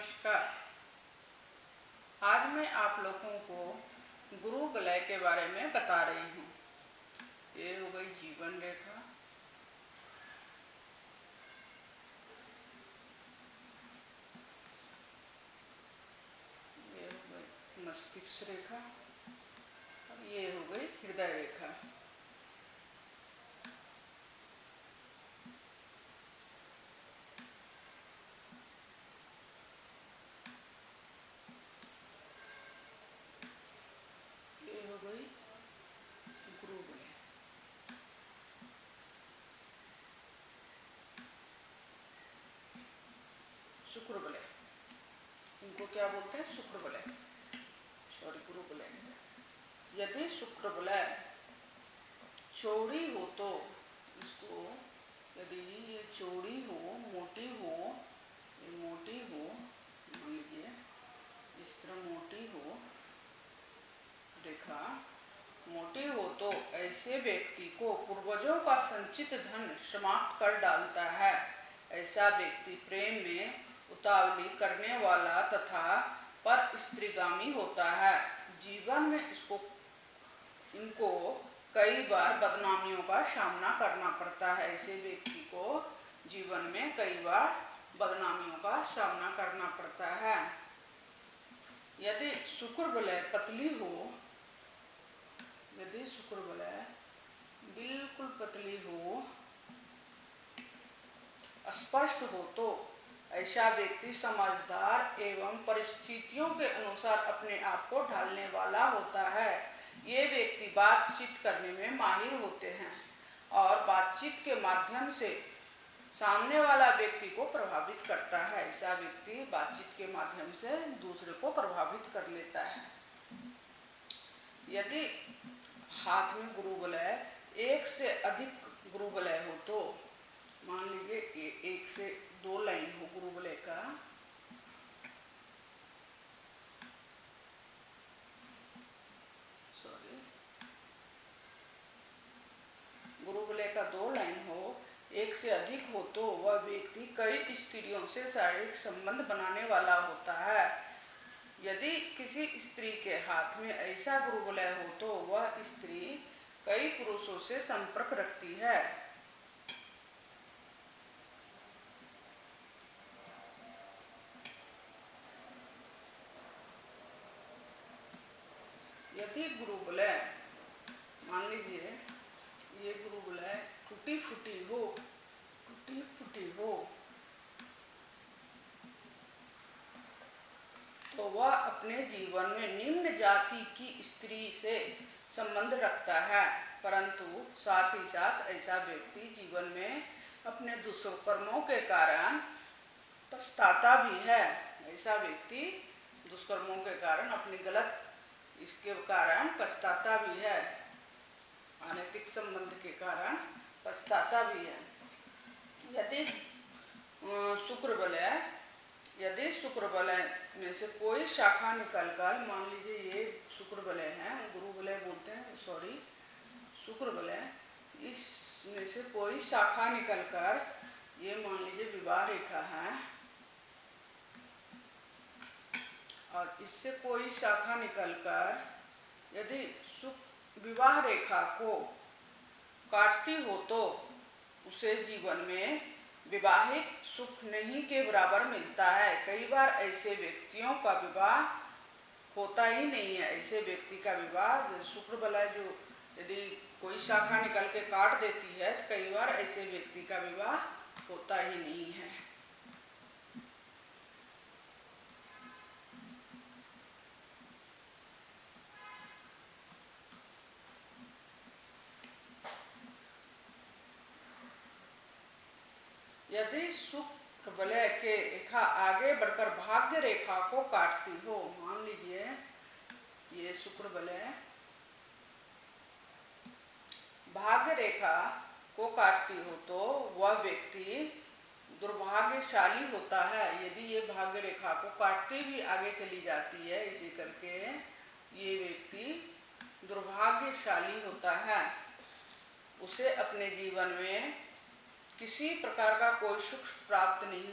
नमस्कार। आज मैं आप लोगों को गुरु वलय के बारे में बता रही हूँ। ये हो गई जीवन रेखा, ये हो गई मस्तिष्क रेखा और ये हो गई हृदय रेखा। ये हो गई गुरु वलय। शुक्र वलय, इनको क्या बोलते हैं? शुक्र वलय, सॉरी गुरु वलय। यदि शुक्र वलय चौड़ी हो तो इसको, यदि ये चौड़ी हो, मोटी हो, ये मोटी हो, मान लीजिए इस तरह मोटी हो, रेखा मोटी हो तो ऐसे व्यक्ति को पूर्वजों का संचित धन समाप्त कर डालता है। ऐसा व्यक्ति प्रेम में उतावली करने वाला तथा पर स्त्रीगामी होता है। जीवन में इनको कई बार बदनामियों का सामना करना पड़ता है। ऐसे व्यक्ति को जीवन में कई बार बदनामियों का सामना करना पड़ता है। यदि शुक्र वलय पतली हो, यदि शुक्र वलय बिल्कुल पतली हो, स्पष्ट हो तो ऐसा व्यक्ति समझदार एवं परिस्थितियों के अनुसार अपने आप को ढालने वाला होता है। ये व्यक्ति बातचीत करने में माहिर होते हैं और बातचीत के माध्यम से सामने वाला व्यक्ति को प्रभावित करता है। ऐसा व्यक्ति बातचीत के माध्यम से दूसरे को प्रभावित कर लेता है। यदि हाथ में गुरु वलय एक से अधिक गुरु वलय हो तो, मान लीजिए एक से दो लाइन हो गुरु वलय का, सॉरी गुरु वलय का दो लाइन हो, एक से अधिक हो तो वह व्यक्ति कई स्त्रियों से शारीरिक संबंध बनाने वाला होता है। यदि किसी स्त्री के हाथ में ऐसा गुरु वलय हो तो वह स्त्री कई पुरुषों से संपर्क रखती है। यदि गुरु वलय, मान लीजिए ये गुरु वलय टूटी फूटी हो, टूटी फूटी हो तो वह अपने जीवन में निम्न जाति की स्त्री से संबंध रखता है, परंतु साथ ही साथ ऐसा व्यक्ति जीवन में अपने दुष्कर्मों के कारण पछताता भी है। ऐसा व्यक्ति दुष्कर्मों के कारण, अपनी गलत इसके कारण पछताता भी है, अनैतिक संबंध के कारण पछताता भी है। यदि शुक्र वलय, यदि शुक्र वलय में से कोई शाखा निकलकर, मान लीजिए ये शुक्र वलय है, गुरु वलय बोलते हैं, सॉरी शुक्र वलय, इसमें से कोई शाखा निकलकर, ये मान लीजिए विवाह रेखा है और इससे कोई शाखा निकलकर यदि विवाह रेखा को काटती हो तो उसे जीवन में विवाहिक सुख नहीं के बराबर मिलता है। कई बार ऐसे व्यक्तियों का विवाह होता ही नहीं है। ऐसे व्यक्ति का विवाह, शुक्र वलय जो यदि कोई शाखा निकल के काट देती है तो कई बार ऐसे व्यक्ति का विवाह होता ही नहीं है। यदि शुक्र वलय के रेखा आगे बढ़कर भाग्य रेखा को काटती हो, मान लीजिए ये शुक्र वलय भाग्य रेखा को काटती हो तो वह व्यक्ति दुर्भाग्यशाली होता है। यदि ये भाग्य रेखा को काटती भी आगे चली जाती है, इसी करके ये व्यक्ति दुर्भाग्यशाली होता है। उसे अपने जीवन में किसी प्रकार का कोई सुख प्राप्त नहीं